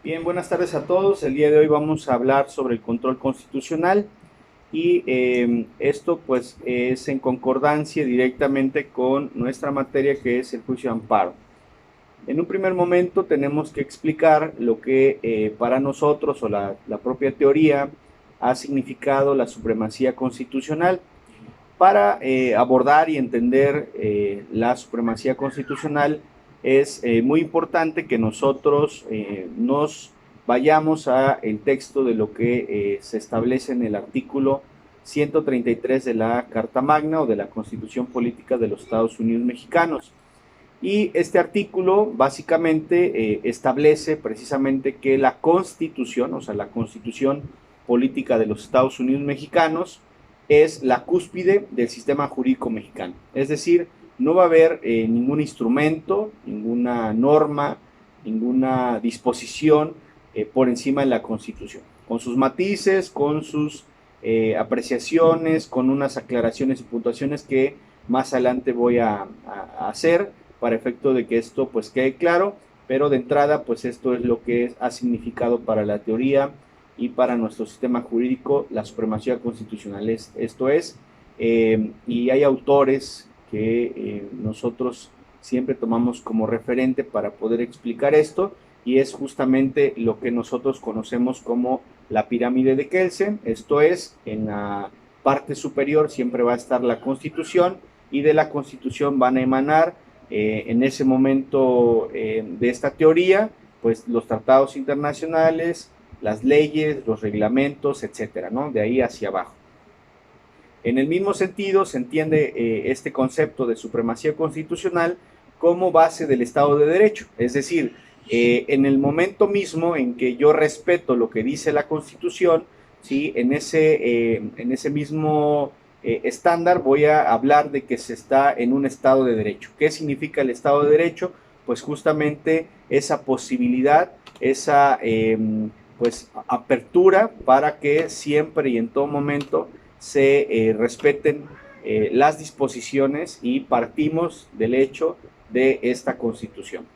Bien, buenas tardes a todos. El día de hoy vamos a hablar sobre el control constitucional y esto pues es en concordancia directamente con nuestra materia que es el juicio de amparo. En un primer momento tenemos que explicar lo que para nosotros o la propia teoría ha significado la supremacía constitucional. Para abordar y entender la supremacía constitucional es muy importante que nosotros nos vayamos a el texto de lo que se establece en el artículo 133 de la Carta Magna o de la Constitución Política de los Estados Unidos Mexicanos. Y este artículo básicamente establece precisamente que la Constitución, o sea, la Constitución Política de los Estados Unidos Mexicanos, es la cúspide del sistema jurídico mexicano. Es decir, no va a haber ningún instrumento, ninguna norma, ninguna disposición por encima de la Constitución, con sus matices, con sus apreciaciones, con unas aclaraciones y puntuaciones que más adelante voy a hacer para efecto de que esto pues quede claro, pero de entrada pues esto es lo que ha significado para la teoría y para nuestro sistema jurídico la supremacía constitucional. Esto es, y hay autores que nosotros siempre tomamos como referente para poder explicar esto, y es justamente lo que nosotros conocemos como la pirámide de Kelsen. Esto es, en la parte superior siempre va a estar la Constitución, y de la Constitución van a emanar en ese momento de esta teoría, pues los tratados internacionales, las leyes, los reglamentos, etcétera, ¿no? De ahí hacia abajo. En el mismo sentido, se entiende este concepto de supremacía constitucional como base del Estado de Derecho. Es decir, en el momento mismo en que yo respeto lo que dice la Constitución, ¿sí? En ese mismo estándar voy a hablar de que se está en un Estado de Derecho. ¿Qué significa el Estado de Derecho? Pues justamente esa posibilidad, esa pues apertura para que siempre y en todo momento se respeten las disposiciones, y partimos del hecho de esta Constitución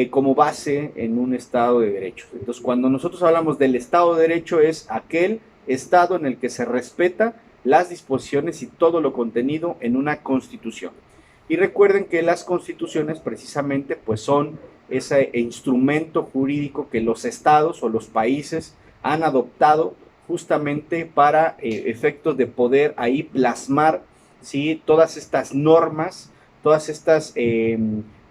como base en un Estado de Derecho. Entonces, cuando nosotros hablamos del Estado de Derecho, es aquel Estado en el que se respeta las disposiciones y todo lo contenido en una Constitución. Y recuerden que las constituciones precisamente pues son ese instrumento jurídico que los estados o los países han adoptado justamente para efectos de poder ahí plasmar, ¿sí? Todas estas normas, todas estas,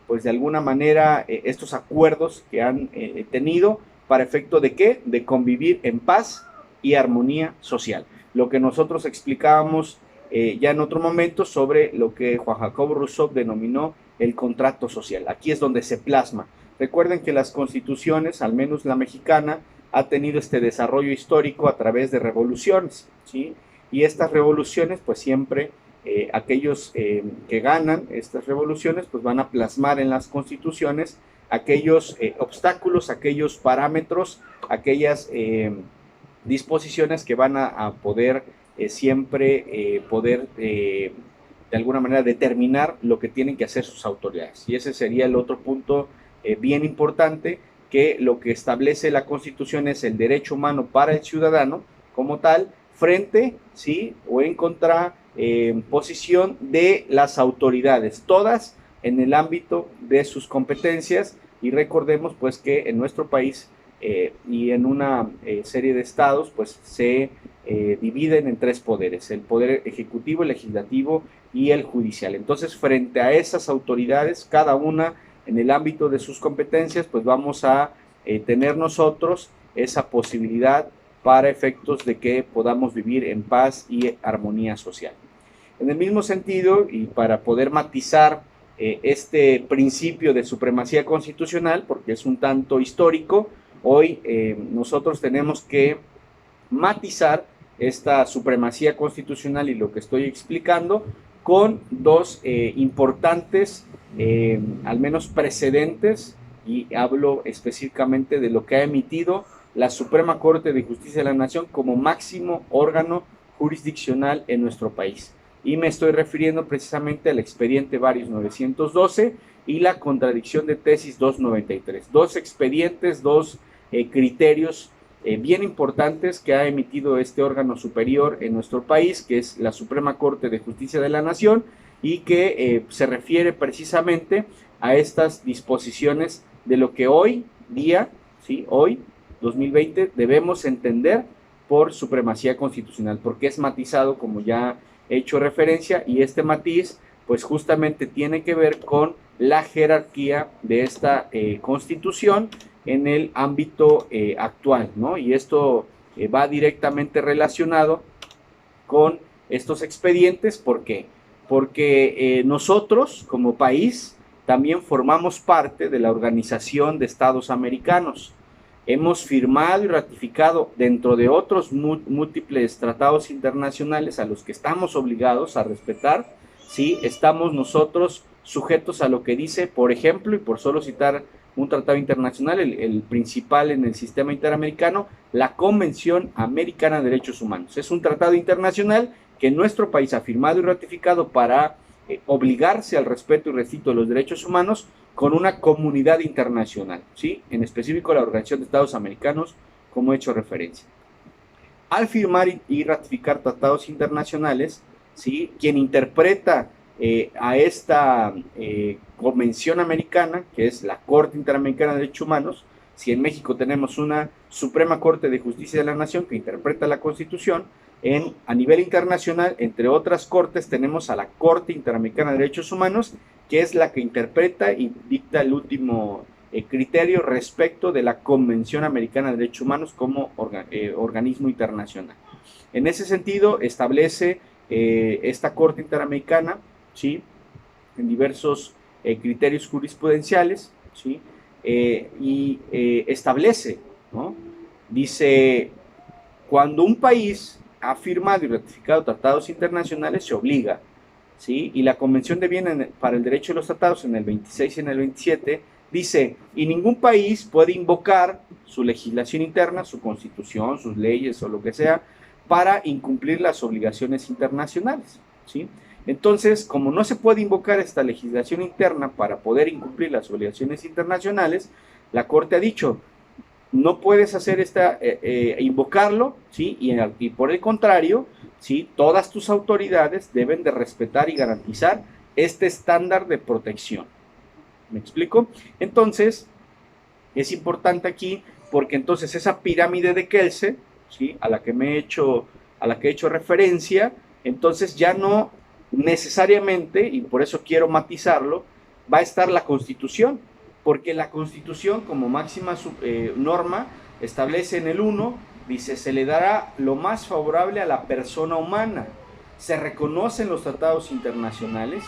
pues de alguna manera, estos acuerdos que han tenido para efecto de qué? De convivir en paz y armonía social. Lo que nosotros explicábamos ya en otro momento sobre lo que Juan Jacobo Rousseau denominó el contrato social. Aquí es donde se plasma. Recuerden que las constituciones, al menos la mexicana, ha tenido este desarrollo histórico a través de revoluciones, ¿sí? Y estas revoluciones, pues siempre aquellos que ganan estas revoluciones, pues van a plasmar en las constituciones aquellos obstáculos, aquellos parámetros, aquellas disposiciones que van a poder siempre poder de alguna manera determinar lo que tienen que hacer sus autoridades. Y ese sería el otro punto bien importante, que lo que establece la Constitución es el derecho humano para el ciudadano como tal, frente, ¿sí? O en contra posición de las autoridades, todas en el ámbito de sus competencias. Y recordemos pues que en nuestro país y en una serie de estados pues se dividen en tres poderes: el poder ejecutivo, el legislativo y el judicial. Entonces, frente a esas autoridades, cada una en el ámbito de sus competencias, pues vamos a tener nosotros esa posibilidad para efectos de que podamos vivir en paz y armonía social. En el mismo sentido, y para poder matizar este principio de supremacía constitucional, porque es un tanto histórico, hoy nosotros tenemos que matizar esta supremacía constitucional y lo que estoy explicando con dos importantes, al menos precedentes, y hablo específicamente de lo que ha emitido la Suprema Corte de Justicia de la Nación como máximo órgano jurisdiccional en nuestro país. Y me estoy refiriendo precisamente al expediente Varios 912 y la contradicción de tesis 293. Dos expedientes, dos criterios bien importantes que ha emitido este órgano superior en nuestro país, que es la Suprema Corte de Justicia de la Nación, y que se refiere precisamente a estas disposiciones de lo que hoy día, ¿sí? Hoy, 2020, debemos entender por supremacía constitucional, porque es matizado, como ya he hecho referencia, y este matiz pues justamente tiene que ver con la jerarquía de esta Constitución en el ámbito actual, ¿no? Y esto va directamente relacionado con estos expedientes. ¿Por qué? Porque nosotros como país también formamos parte de la Organización de Estados Americanos. Hemos firmado y ratificado, dentro de otros múltiples tratados internacionales a los que estamos obligados a respetar, ¿sí? Estamos nosotros sujetos a lo que dice, por ejemplo, y por solo citar un tratado internacional, el principal en el sistema interamericano, la Convención Americana de Derechos Humanos. Es un tratado internacional que nuestro país ha firmado y ratificado para obligarse al respeto y respeto de los derechos humanos con una comunidad internacional, ¿sí? En específico la Organización de Estados Americanos, como he hecho referencia. Al firmar y ratificar tratados internacionales, ¿sí? Quien interpreta a esta Convención Americana, que es la Corte Interamericana de Derechos Humanos, si en México tenemos una Suprema Corte de Justicia de la Nación que interpreta la Constitución, a nivel internacional, entre otras cortes, tenemos a la Corte Interamericana de Derechos Humanos, que es la que interpreta y dicta el último criterio respecto de la Convención Americana de Derechos Humanos como organismo internacional. En ese sentido, establece esta Corte Interamericana, ¿sí? En diversos criterios jurisprudenciales, ¿sí? Y establece, ¿no? Dice, cuando un país ha firmado y ratificado tratados internacionales, se obliga, ¿sí? Y la Convención de Viena para el Derecho de los Tratados, en el 26 y en el 27, dice, y ningún país puede invocar su legislación interna, su constitución, sus leyes o lo que sea, para incumplir las obligaciones internacionales, ¿sí? Entonces, como no se puede invocar esta legislación interna para poder incumplir las obligaciones internacionales, la Corte ha dicho, no puedes hacer invocarlo, ¿sí? Y por el contrario, ¿sí? Todas tus autoridades deben de respetar y garantizar este estándar de protección. ¿Me explico? Entonces, es importante aquí porque entonces esa pirámide de Kelsen, ¿sí? a la que he hecho referencia, entonces ya no necesariamente, y por eso quiero matizarlo, va a estar la Constitución, porque la Constitución como máxima norma establece en el 1, dice, se le dará lo más favorable a la persona humana. Se reconocen los tratados internacionales,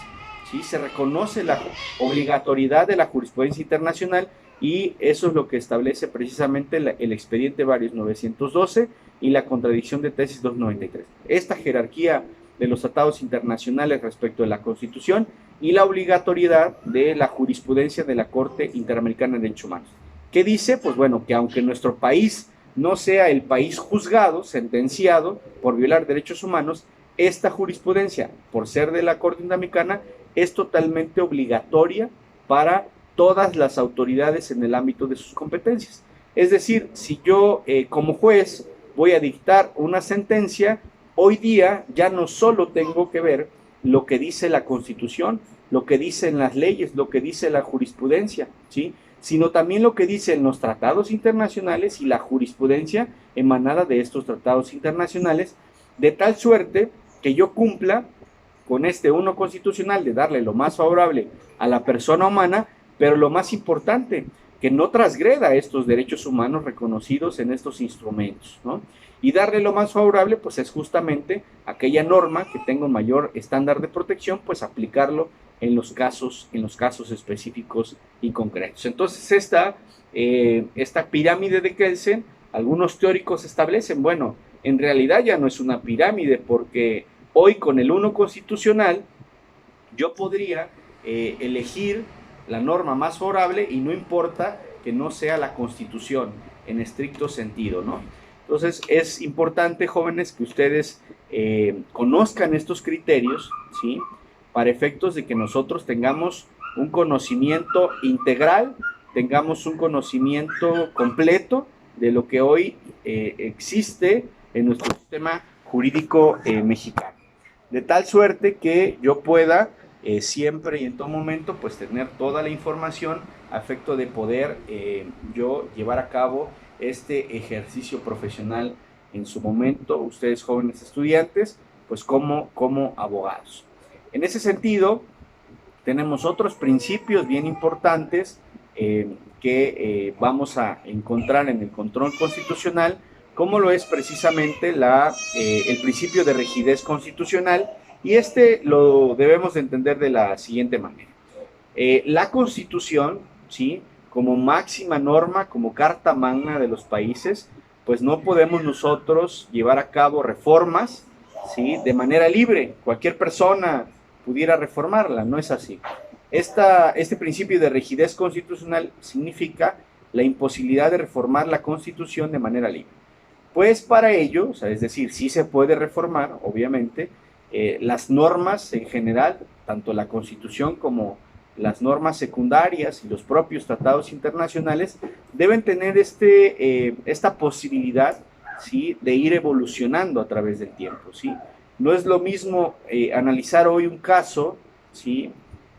¿sí? Se reconoce la obligatoriedad de la jurisprudencia internacional, y eso es lo que establece precisamente el expediente Varios 912 y la contradicción de tesis 293. Esta jerarquía de los tratados internacionales respecto de la Constitución y la obligatoriedad de la jurisprudencia de la Corte Interamericana de Derechos Humanos. ¿Qué dice? Pues bueno, que aunque nuestro país no sea el país juzgado, sentenciado por violar derechos humanos, esta jurisprudencia, por ser de la Corte Interamericana, es totalmente obligatoria para todas las autoridades en el ámbito de sus competencias. Es decir, si yo como juez voy a dictar una sentencia, hoy día ya no solo tengo que ver lo que dice la Constitución, lo que dicen las leyes, lo que dice la jurisprudencia, ¿sí? Sino también lo que dicen los tratados internacionales y la jurisprudencia emanada de estos tratados internacionales, de tal suerte que yo cumpla con este uno constitucional de darle lo más favorable a la persona humana, pero lo más importante, que no transgreda estos derechos humanos reconocidos en estos instrumentos, ¿no? Y darle lo más favorable, pues es justamente aquella norma que tenga un mayor estándar de protección, pues aplicarlo en los casos específicos y concretos. Entonces esta pirámide de Kelsen, algunos teóricos establecen, bueno, en realidad ya no es una pirámide, porque hoy con el 1 constitucional yo podría elegir la norma más favorable y no importa que no sea la Constitución en estricto sentido, ¿no? Entonces es importante, jóvenes, que ustedes conozcan estos criterios, ¿sí? Para efectos de que nosotros tengamos un conocimiento integral, tengamos un conocimiento completo de lo que hoy existe en nuestro sistema jurídico mexicano. De tal suerte que yo pueda siempre y en todo momento pues tener toda la información a efecto de poder yo llevar a cabo este ejercicio profesional en su momento, ustedes jóvenes estudiantes, pues como abogados. En ese sentido, tenemos otros principios bien importantes que vamos a encontrar en el control constitucional, como lo es precisamente el principio de rigidez constitucional, y este lo debemos de entender de la siguiente manera. La Constitución, ¿sí?, como máxima norma, como carta magna de los países, pues no podemos nosotros llevar a cabo reformas, ¿sí?, de manera libre. Cualquier persona pudiera reformarla, no es así. Este principio de rigidez constitucional significa la imposibilidad de reformar la Constitución de manera libre. Pues para ello, o sea, es decir, sí se puede reformar, obviamente, las normas en general, tanto la Constitución como las normas secundarias y los propios tratados internacionales, deben tener esta posibilidad, ¿sí?, de ir evolucionando a través del tiempo, ¿sí? No es lo mismo analizar hoy un caso, ¿sí?,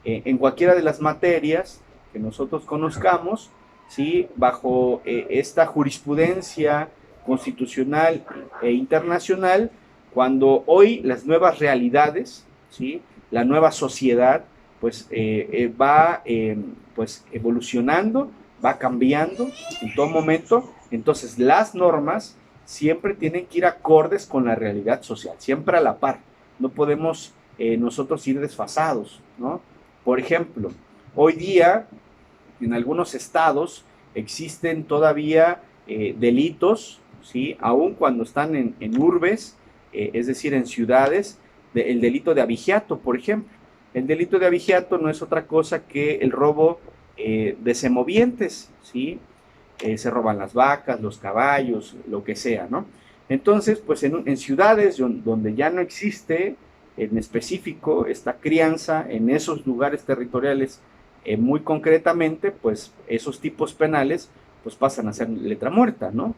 en cualquiera de las materias que nosotros conozcamos, ¿sí?, bajo esta jurisprudencia constitucional e internacional, cuando hoy las nuevas realidades, ¿sí?, la nueva sociedad, pues va pues evolucionando, va cambiando en todo momento. Entonces las normas siempre tienen que ir acordes con la realidad social, siempre a la par. No podemos nosotros ir desfasados, ¿no? Por ejemplo, hoy día en algunos estados existen todavía delitos, ¿sí?, aun cuando están en urbes, es decir, en ciudades, el delito de abigeato, por ejemplo. El delito de abigeato no es otra cosa que el robo de semovientes, ¿sí? Se roban las vacas, los caballos, lo que sea, ¿no? Entonces, pues en ciudades donde ya no existe en específico esta crianza, en esos lugares territoriales muy concretamente, pues esos tipos penales pues pasan a ser letra muerta, ¿no?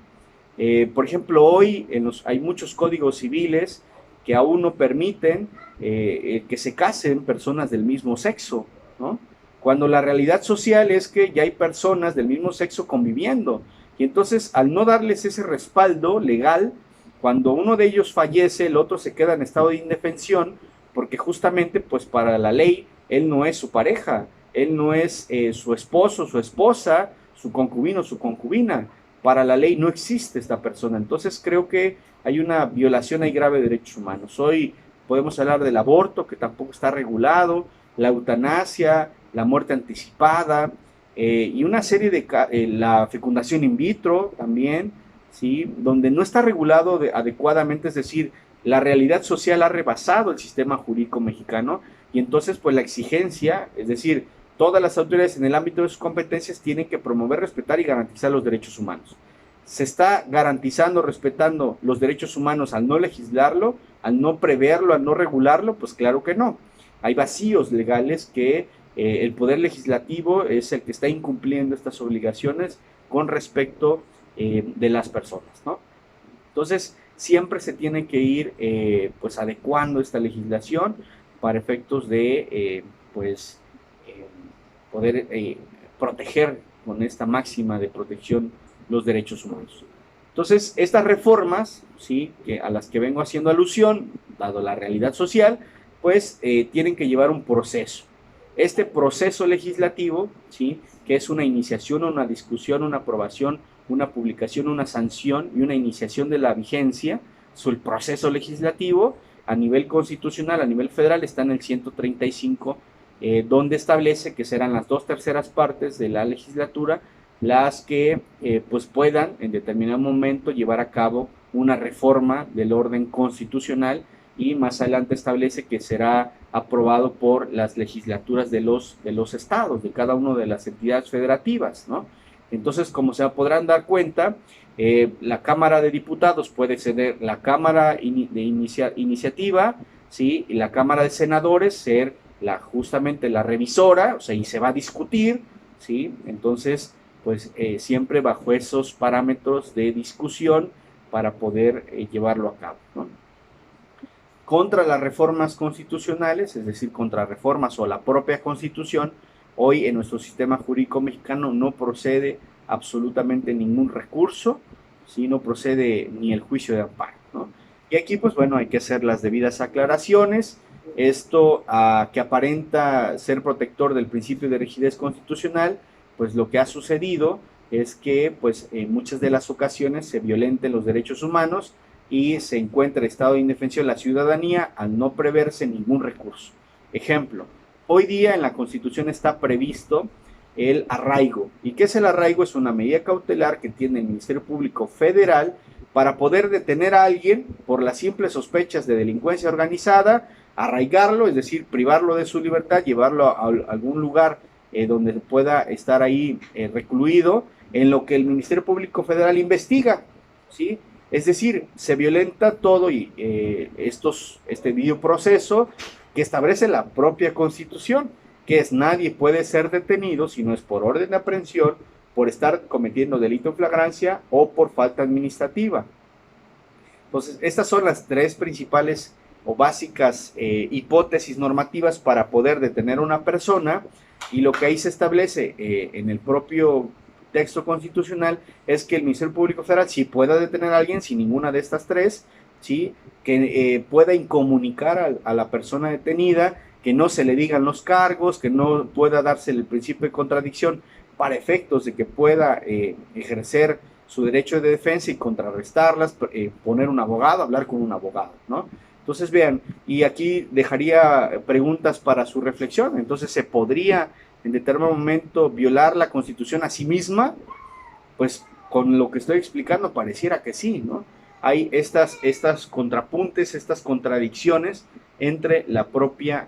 Por ejemplo, hoy hay muchos códigos civiles que aún no permiten que se casen personas del mismo sexo, ¿no? Cuando la realidad social es que ya hay personas del mismo sexo conviviendo. Y entonces, al no darles ese respaldo legal, cuando uno de ellos fallece, el otro se queda en estado de indefensión, porque justamente, pues para la ley, él no es su pareja, él no es su esposo, su esposa, su concubino, su concubina. Para la ley no existe esta persona. Entonces creo que hay una violación ahí grave de derechos humanos. Hoy podemos hablar del aborto, que tampoco está regulado, la eutanasia, la muerte anticipada, y una serie de la fecundación in vitro también, ¿sí?, donde no está regulado adecuadamente, es decir, la realidad social ha rebasado el sistema jurídico mexicano, y entonces pues la exigencia, es decir, todas las autoridades en el ámbito de sus competencias tienen que promover, respetar y garantizar los derechos humanos. ¿Se está garantizando, respetando los derechos humanos al no legislarlo, al no preverlo, al no regularlo? Pues claro que no. Hay vacíos legales que el Poder Legislativo es el que está incumpliendo estas obligaciones con respecto de las personas, ¿no? Entonces, siempre se tiene que ir pues adecuando esta legislación para efectos de poder proteger con esta máxima de protección los derechos humanos. Entonces, estas reformas, ¿sí?, a las que vengo haciendo alusión, dado la realidad social, pues tienen que llevar un proceso. Este proceso legislativo, ¿sí?, que es una iniciación, una discusión, una aprobación, una publicación, una sanción y una iniciación de la vigencia, el proceso legislativo a nivel constitucional, a nivel federal, está en el 135, donde establece que serán las 2/3 partes de la legislatura las que pues puedan en determinado momento llevar a cabo una reforma del orden constitucional, y más adelante establece que será aprobado por las legislaturas de los estados, de cada una de las entidades federativas, ¿no? Entonces, como se podrán dar cuenta, la Cámara de Diputados puede ser la Cámara de Iniciativa, ¿sí?, y la Cámara de Senadores ser justamente la revisora, o sea, y se va a discutir, ¿sí? Entonces, pues siempre bajo esos parámetros de discusión para poder llevarlo a cabo, ¿no? Contra las reformas constitucionales, es decir, contra reformas o la propia Constitución, hoy en nuestro sistema jurídico mexicano no procede absolutamente ningún recurso, ¿sí? No procede ni el juicio de amparo, ¿no? Y aquí, pues bueno, hay que hacer las debidas aclaraciones. Esto que aparenta ser protector del principio de rigidez constitucional, pues lo que ha sucedido es que pues en muchas de las ocasiones se violenten los derechos humanos y se encuentra estado de indefensión la ciudadanía al no preverse ningún recurso. Ejemplo, hoy día en la Constitución está previsto el arraigo. ¿Y qué es el arraigo? Es una medida cautelar que tiene el Ministerio Público Federal para poder detener a alguien por las simples sospechas de delincuencia organizada, arraigarlo, es decir, privarlo de su libertad, llevarlo a algún lugar donde pueda estar ahí recluido, en lo que el Ministerio Público Federal investiga, ¿sí? Es decir, se violenta todo y este debido proceso que establece la propia Constitución, que es nadie puede ser detenido si no es por orden de aprehensión, por estar cometiendo delito en flagrancia o por falta administrativa. Entonces, estas son las tres principales o básicas hipótesis normativas para poder detener a una persona, y lo que ahí se establece en el propio texto constitucional es que el Ministerio Público Federal sí pueda detener a alguien sin ninguna de estas tres, ¿sí? Que pueda incomunicar a la persona detenida, que no se le digan los cargos, que no pueda darse el principio de contradicción para efectos de que pueda ejercer su derecho de defensa y contrarrestarlas, poner un abogado, hablar con un abogado, ¿no? Entonces, vean, y aquí dejaría preguntas para su reflexión. Entonces, ¿se podría en determinado momento violar la Constitución a sí misma? Pues con lo que estoy explicando pareciera que sí, ¿no? Hay estas contrapuntes, estas contradicciones entre la propia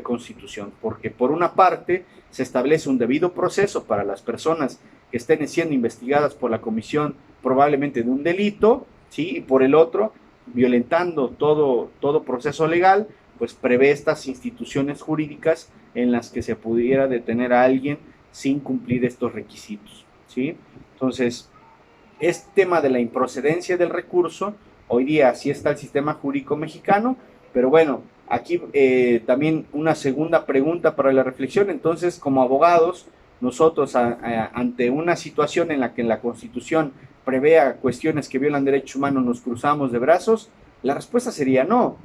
Constitución, porque por una parte se establece un debido proceso para las personas que estén siendo investigadas por la comisión probablemente de un delito, ¿sí? Y por el otro, violentando todo proceso legal, pues prevé estas instituciones jurídicas en las que se pudiera detener a alguien sin cumplir estos requisitos, ¿sí? Entonces, este tema de la improcedencia del recurso, hoy día sí está el sistema jurídico mexicano, pero bueno, aquí también una segunda pregunta para la reflexión. Entonces, como abogados, nosotros ante una situación en la que la Constitución prevea cuestiones que violan derechos humanos, ¿nos cruzamos de brazos? La respuesta sería no.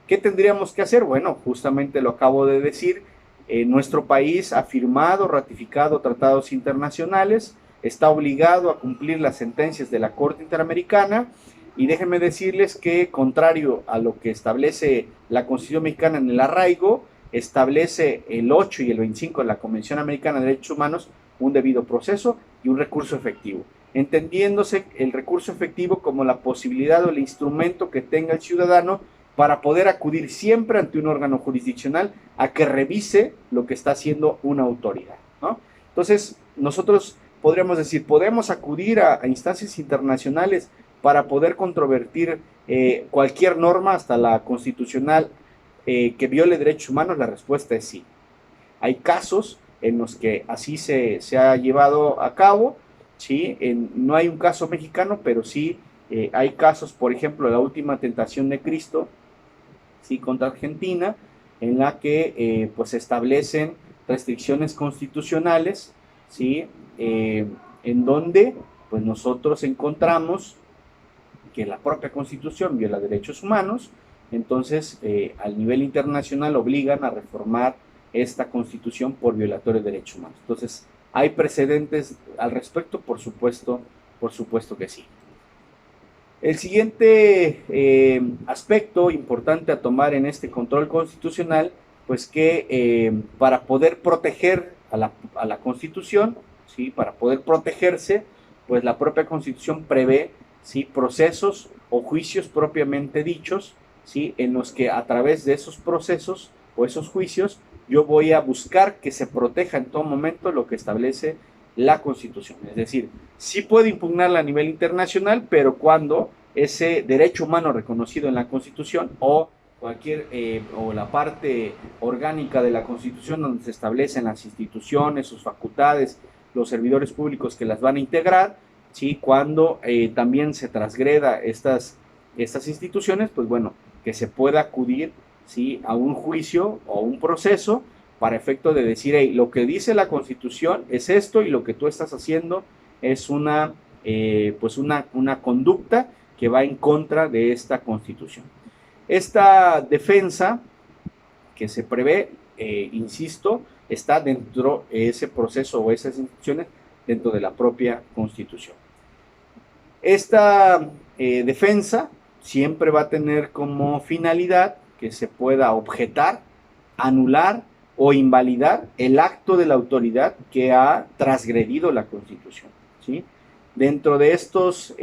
¿Qué tendríamos que hacer? Bueno, justamente lo acabo de decir. Nuestro país ha firmado, ratificado tratados internacionales, está obligado a cumplir las sentencias de la Corte Interamericana, y déjenme decirles que, contrario a lo que establece la Constitución mexicana en el arraigo, establece el 8 y el 25 de la Convención Americana de Derechos Humanos un debido proceso y un recurso efectivo, entendiéndose el recurso efectivo como la posibilidad o el instrumento que tenga el ciudadano para poder acudir siempre ante un órgano jurisdiccional a que revise lo que está haciendo una autoridad, ¿no? Entonces, nosotros podríamos decir, ¿podemos acudir a instancias internacionales para poder controvertir cualquier norma, hasta la constitucional, que viole derechos humanos? La respuesta es sí. Hay casos en los que así se ha llevado a cabo, ¿sí? No hay un caso mexicano, pero sí hay casos, por ejemplo, la última tentación de Cristo, ¿sí? Contra Argentina, en la que pues se establecen restricciones constitucionales, ¿sí? En donde pues nosotros encontramos que la propia Constitución viola derechos humanos. Entonces al nivel internacional obligan a reformar esta Constitución por violatorio de derechos humanos. Entonces, ¿hay precedentes al respecto? Por supuesto que sí. El siguiente aspecto importante a tomar en este control constitucional, pues que para poder proteger a la Constitución, ¿sí? Para poder protegerse, pues la propia Constitución prevé, ¿sí? Procesos o juicios propiamente dichos, ¿sí? En los que a través de esos procesos o esos juicios yo voy a buscar que se proteja en todo momento lo que establece la Constitución. Es decir, sí puedo impugnarla a nivel internacional, pero cuando ese derecho humano reconocido en la Constitución o o la parte orgánica de la Constitución donde se establecen las instituciones, sus facultades los servidores públicos que las van a integrar, ¿sí? Cuando también se transgreda estas instituciones, pues bueno, que se pueda acudir, ¿sí? A un juicio o un proceso para efecto de decir, hey, lo que dice la Constitución es esto y lo que tú estás haciendo es pues una conducta que va en contra de esta Constitución. Esta defensa que se prevé, insisto, está dentro de ese proceso o esas instituciones dentro de la propia Constitución. Esta defensa siempre va a tener como finalidad que se pueda objetar, anular o invalidar el acto de la autoridad que ha transgredido la Constitución, ¿sí? Dentro de estos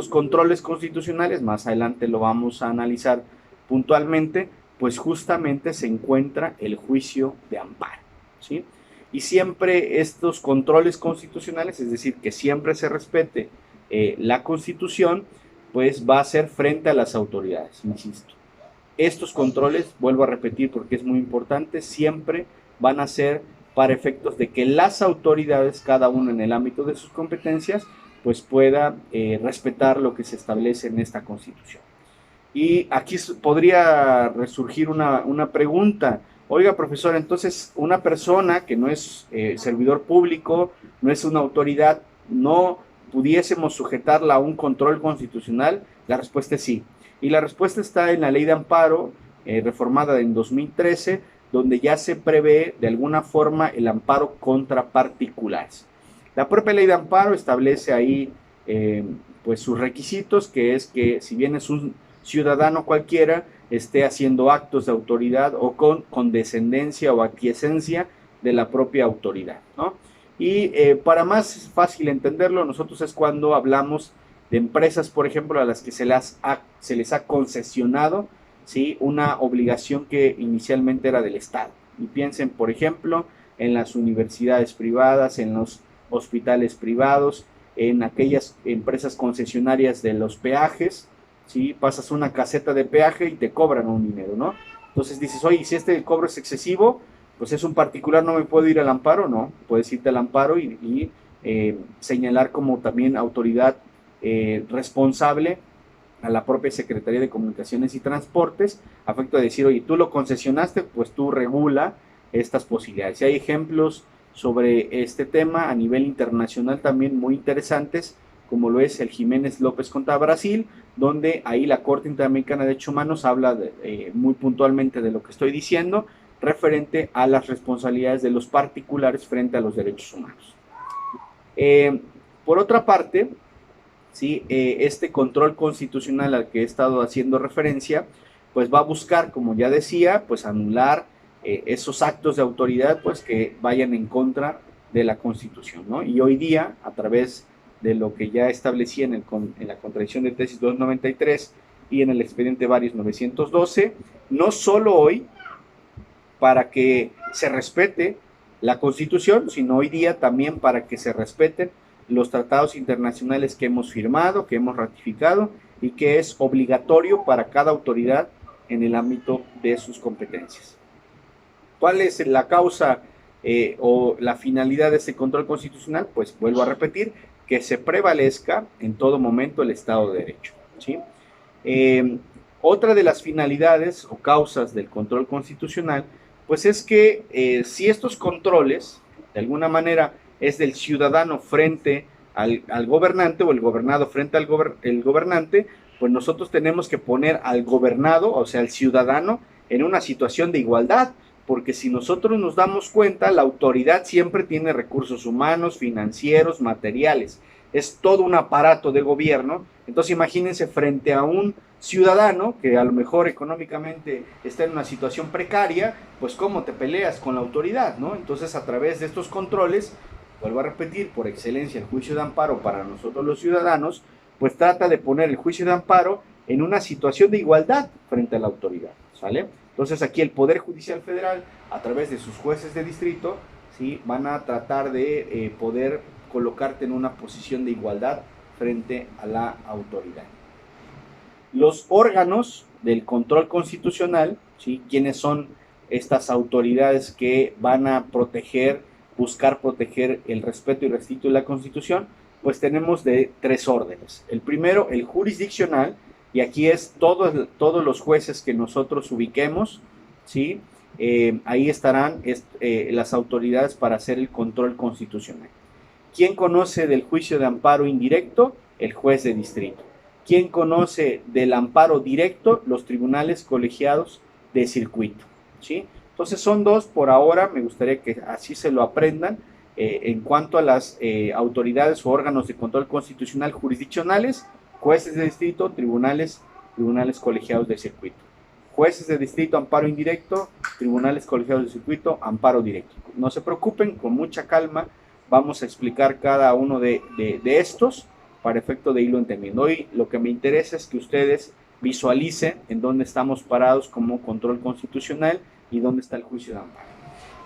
controles constitucionales, más adelante lo vamos a analizar puntualmente, pues justamente se encuentra el juicio de amparo, ¿sí? Y siempre estos controles constitucionales, es decir, que siempre se respete la Constitución, pues va a ser frente a las autoridades, insisto. Estos controles, vuelvo a repetir porque es muy importante, siempre van a ser para efectos de que las autoridades, cada uno en el ámbito de sus competencias, pues pueda respetar lo que se establece en esta Constitución. Y aquí podría resurgir una pregunta. Oiga, profesor, entonces una persona que no es servidor público, no es una autoridad, ¿no pudiésemos sujetarla a un control constitucional? La respuesta es sí. Y la respuesta está en la Ley de Amparo, reformada en 2013, donde ya se prevé de alguna forma el amparo contra particulares. La propia Ley de Amparo establece ahí pues sus requisitos, que es que si bien es un ciudadano cualquiera, esté haciendo actos de autoridad o con condescendencia o aquiescencia de la propia autoridad, ¿no? Y para más fácil entenderlo, nosotros es cuando hablamos de empresas, por ejemplo, a las que se les ha concesionado, ¿sí? Una obligación que inicialmente era del Estado. Y piensen, por ejemplo, en las universidades privadas, en los hospitales privados, en aquellas empresas concesionarias de los peajes, ¿sí? Pasas una caseta de peaje y te cobran un dinero, ¿no? Entonces dices, oye, si este cobro es excesivo, pues es un particular, no me puedo ir al amparo, no, puedes irte al amparo y señalar como también autoridad responsable a la propia Secretaría de Comunicaciones y Transportes, a efecto de decir, oye, tú lo concesionaste, pues tú regula estas posibilidades. Y hay ejemplos sobre este tema a nivel internacional también muy interesantes, como lo es el Jiménez López contra Brasil, donde ahí la Corte Interamericana de Derechos Humanos habla muy puntualmente de lo que estoy diciendo, referente a las responsabilidades de los particulares frente a los derechos humanos. Por otra parte, ¿sí? Este control constitucional al que he estado haciendo referencia, pues va a buscar, como ya decía, pues anular esos actos de autoridad pues que vayan en contra de la Constitución, ¿no? Y hoy día, a través de lo que ya establecía en la contradicción de tesis 293 y en el expediente varios 912, no solo hoy, para que se respete la Constitución, sino hoy día también para que se respeten los tratados internacionales que hemos firmado, que hemos ratificado y que es obligatorio para cada autoridad en el ámbito de sus competencias. ¿Cuál es la causa o la finalidad de este control constitucional? Pues vuelvo a repetir, que se prevalezca en todo momento el Estado de Derecho, ¿sí? Otra de las finalidades o causas del control constitucional, pues es que si estos controles, de alguna manera, es del ciudadano frente al gobernante o el gobernado frente al gobernante, pues nosotros tenemos que poner al gobernado, o sea, al ciudadano, en una situación de igualdad, porque si nosotros nos damos cuenta, la autoridad siempre tiene recursos humanos, financieros, materiales, es todo un aparato de gobierno. Entonces imagínense frente a un ciudadano que a lo mejor económicamente está en una situación precaria, pues cómo te peleas con la autoridad, ¿no? Entonces a través de estos controles, vuelvo a repetir, por excelencia el juicio de amparo para nosotros los ciudadanos, pues trata de poner el juicio de amparo en una situación de igualdad frente a la autoridad, ¿sale? Entonces aquí el Poder Judicial Federal, a través de sus jueces de distrito, ¿sí? Van a tratar de poder colocarte en una posición de igualdad frente a la autoridad. Los órganos del control constitucional, ¿sí? ¿Quiénes son estas autoridades que van a proteger buscar proteger el respeto y respeto de la Constitución, pues tenemos de 3 órdenes. El primero, el jurisdiccional, y aquí es todos los jueces que nosotros ubiquemos, ¿sí? Ahí estarán las autoridades para hacer el control constitucional. ¿Quién conoce del juicio de amparo indirecto? El juez de distrito. ¿Quién conoce del amparo directo? Los tribunales colegiados de circuito, ¿sí? Entonces son 2 por ahora, me gustaría que así se lo aprendan. En cuanto a las autoridades o órganos de control constitucional jurisdiccionales, jueces de distrito, tribunales colegiados de circuito. Jueces de distrito, amparo indirecto, tribunales colegiados de circuito, amparo directo. No se preocupen, con mucha calma vamos a explicar cada uno de estos para efecto de irlo entendiendo. Hoy lo que me interesa es que ustedes visualicen en dónde estamos parados como control constitucional y dónde está el juicio de amparo.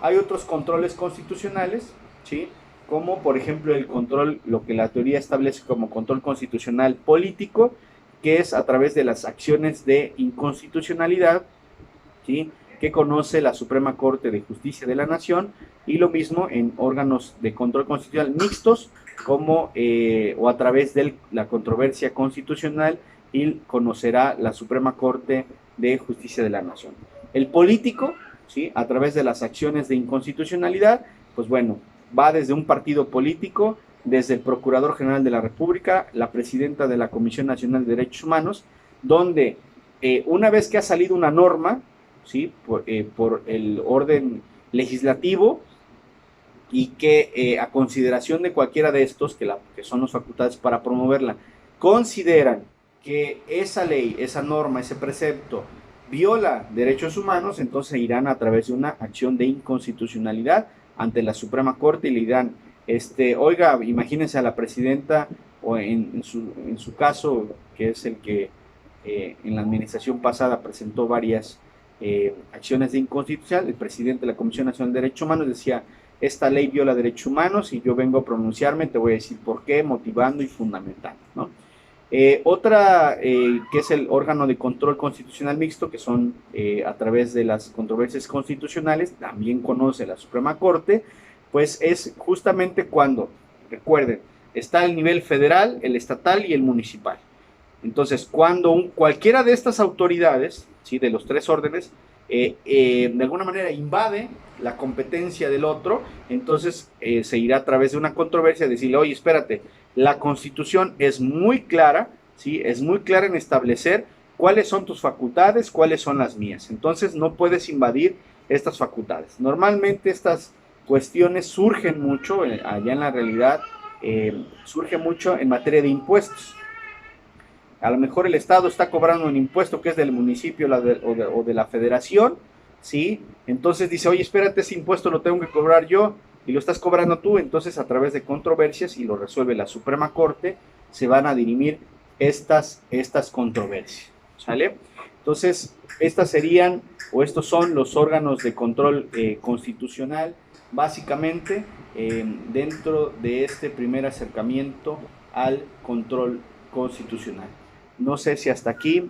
Hay otros controles constitucionales, ¿sí? Como por ejemplo el control, lo que la teoría establece como control constitucional político, que es a través de las acciones de inconstitucionalidad, ¿sí? Que conoce la Suprema Corte de Justicia de la Nación, y lo mismo en órganos de control constitucional mixtos, como o a través de la controversia constitucional, y conocerá la Suprema Corte de Justicia de la Nación. El político, ¿sí? A través de las acciones de inconstitucionalidad, pues bueno, va desde un partido político, desde el Procurador General de la República, la Presidenta de la Comisión Nacional de Derechos Humanos, donde una vez que ha salido una norma, ¿sí? por el orden legislativo, y que a consideración de cualquiera de estos, que son las facultades para promoverla, consideran que esa ley, esa norma, ese precepto viola derechos humanos, entonces irán a través de una acción de inconstitucionalidad ante la Suprema Corte y le dirán, oiga, imagínense a la presidenta, o en su caso, que es el que en la administración pasada presentó varias acciones de inconstitucionalidad, el presidente de la Comisión Nacional de Derechos Humanos decía, esta ley viola derechos humanos y yo vengo a pronunciarme, te voy a decir por qué, motivando y fundamentando, ¿no? Otra que es el órgano de control constitucional mixto, que son a través de las controversias constitucionales, también conoce la Suprema Corte, pues es justamente cuando, recuerden, está el nivel federal, el estatal y el municipal. Entonces, cuando cualquiera de estas autoridades, ¿sí? De los 3 órdenes, de alguna manera invade la competencia del otro, entonces se irá a través de una controversia, decirle, oye, espérate, la Constitución es muy clara, ¿sí? Es muy clara en establecer cuáles son tus facultades, cuáles son las mías, entonces no puedes invadir estas facultades. Normalmente estas cuestiones surgen mucho, allá en la realidad, surge mucho en materia de impuestos. A lo mejor el Estado está cobrando un impuesto que es del municipio o de la federación, ¿sí? Entonces dice, oye, espérate, ese impuesto lo tengo que cobrar yo y lo estás cobrando tú. Entonces, a través de controversias, y lo resuelve la Suprema Corte, se van a dirimir estas controversias, ¿sale? Entonces, estas serían, o estos son los órganos de control constitucional, básicamente, dentro de este primer acercamiento al control constitucional. No sé si hasta aquí